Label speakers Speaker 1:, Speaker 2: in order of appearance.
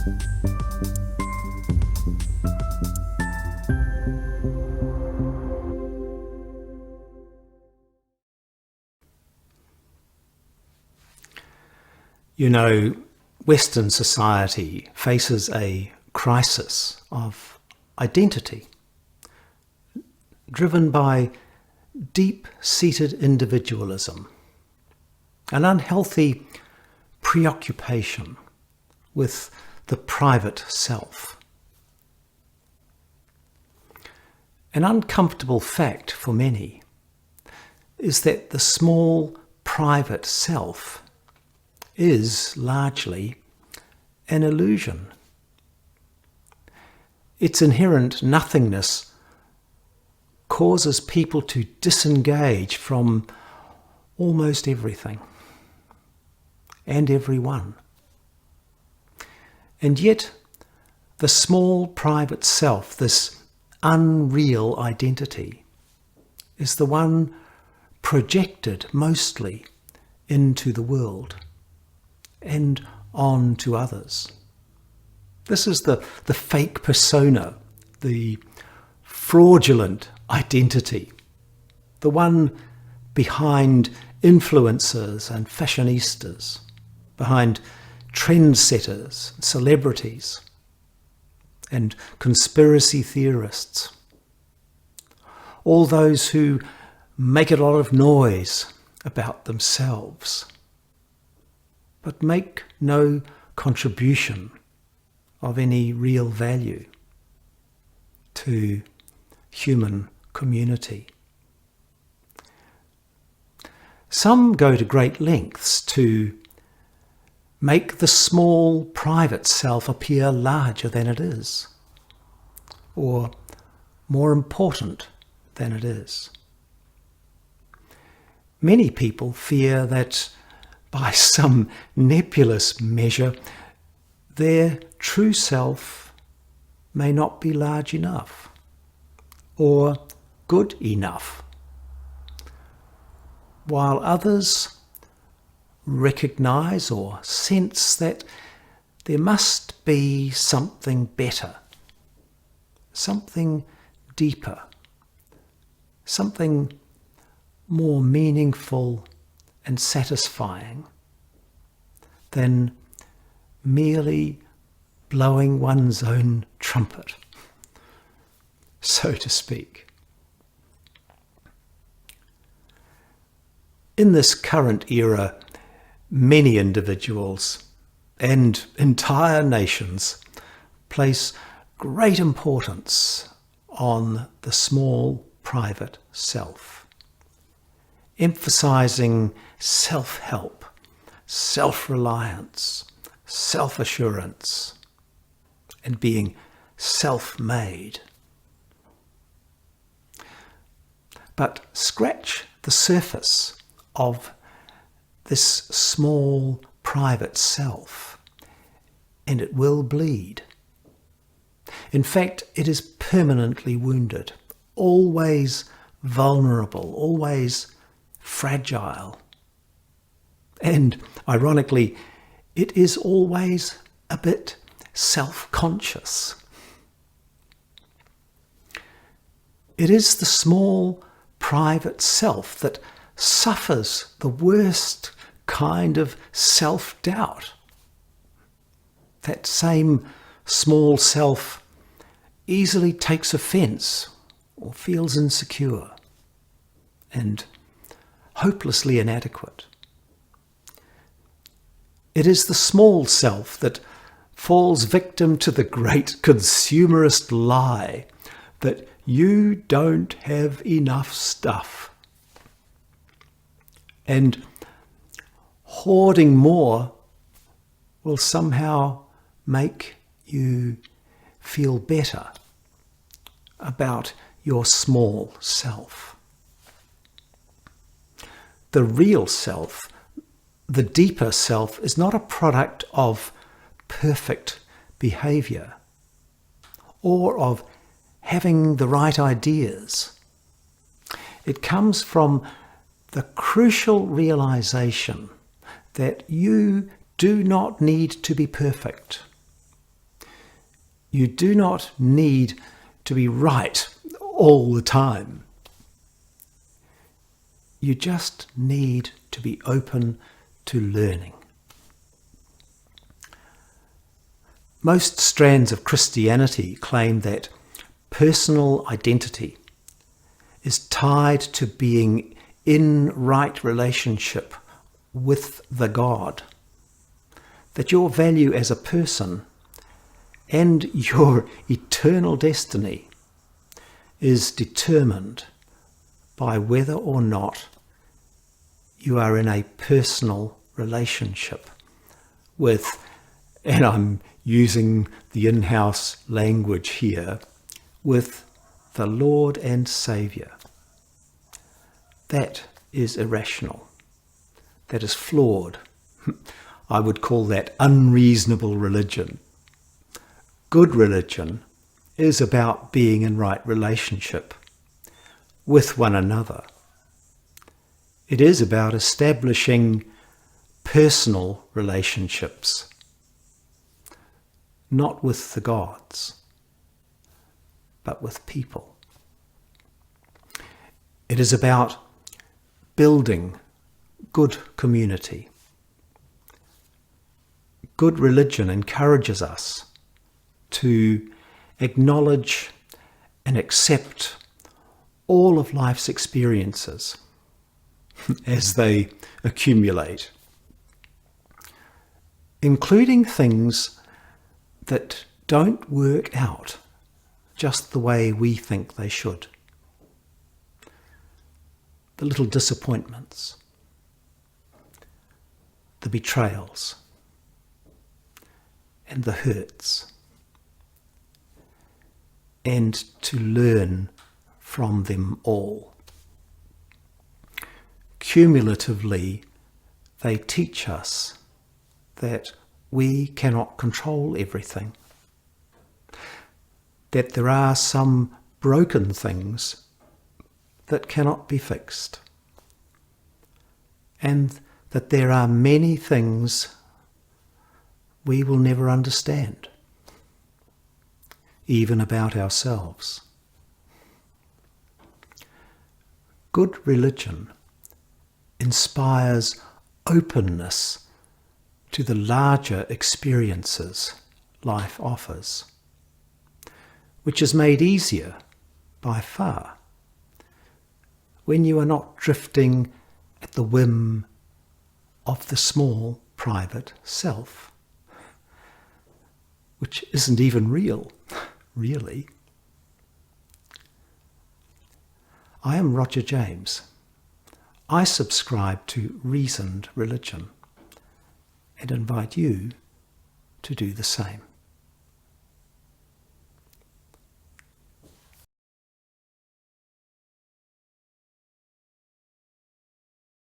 Speaker 1: You know, Western society faces a crisis of identity, driven by deep-seated individualism, an unhealthy preoccupation with the private self. An uncomfortable fact for many is that the small private self is largely an illusion. Its inherent nothingness causes people to disengage from almost everything and everyone. And yet, the small private self, this unreal identity, is the one projected mostly into the world and on to others. This is the fake persona, the fraudulent identity, the one behind influencers and fashionistas, behind trendsetters, celebrities, and conspiracy theorists. All those who make a lot of noise about themselves, but make no contribution of any real value to human community. Some go to great lengths to make the small private self appear larger than it is, or more important than it is. Many people fear that by some nebulous measure, their true self may not be large enough or good enough, while others recognize or sense that there must be something better, something deeper, something more meaningful and satisfying than merely blowing one's own trumpet, so to speak. In this current era, many individuals and entire nations place great importance on the small private self, emphasizing self-help, self-reliance, self-assurance, and being self-made. But scratch the surface of this small private self, and it will bleed. In fact, it is permanently wounded, always vulnerable, always fragile. And ironically, it is always a bit self-conscious. It is the small private self that suffers the worst kind of self-doubt. That same small self easily takes offence or feels insecure and hopelessly inadequate. It is the small self that falls victim to the great consumerist lie that you don't have enough stuff. And hoarding more will somehow make you feel better about your small self. The real self, the deeper self, is not a product of perfect behaviour or of having the right ideas. It comes from the crucial realization that you do not need to be perfect You do not need to be right all the time. You just need to be open to learning. Most strands of Christianity claim that personal identity is tied to being in right relationship with the God, that your value as a person and your eternal destiny is determined by whether or not you are in a personal relationship with, and I'm using the in-house language here, with the Lord and Saviour. That is irrational. That is flawed. I would call that unreasonable religion. Good religion is about being in right relationship with one another. It is about establishing personal relationships, not with the gods, but with people. It is about building good community. Good religion encourages us to acknowledge and accept all of life's experiences as they accumulate, including things that don't work out just the way we think they should. The little disappointments, the betrayals, and the hurts, and to learn from them all. Cumulatively, they teach us that we cannot control everything, that there are some broken things that cannot be fixed, and that there are many things we will never understand, even about ourselves. Good religion inspires openness to the larger experiences life offers, which is made easier by far when you are not drifting at the whim of the small private self, which isn't even real, really. I am Roger James. I subscribe to reasoned religion and invite you to do the same.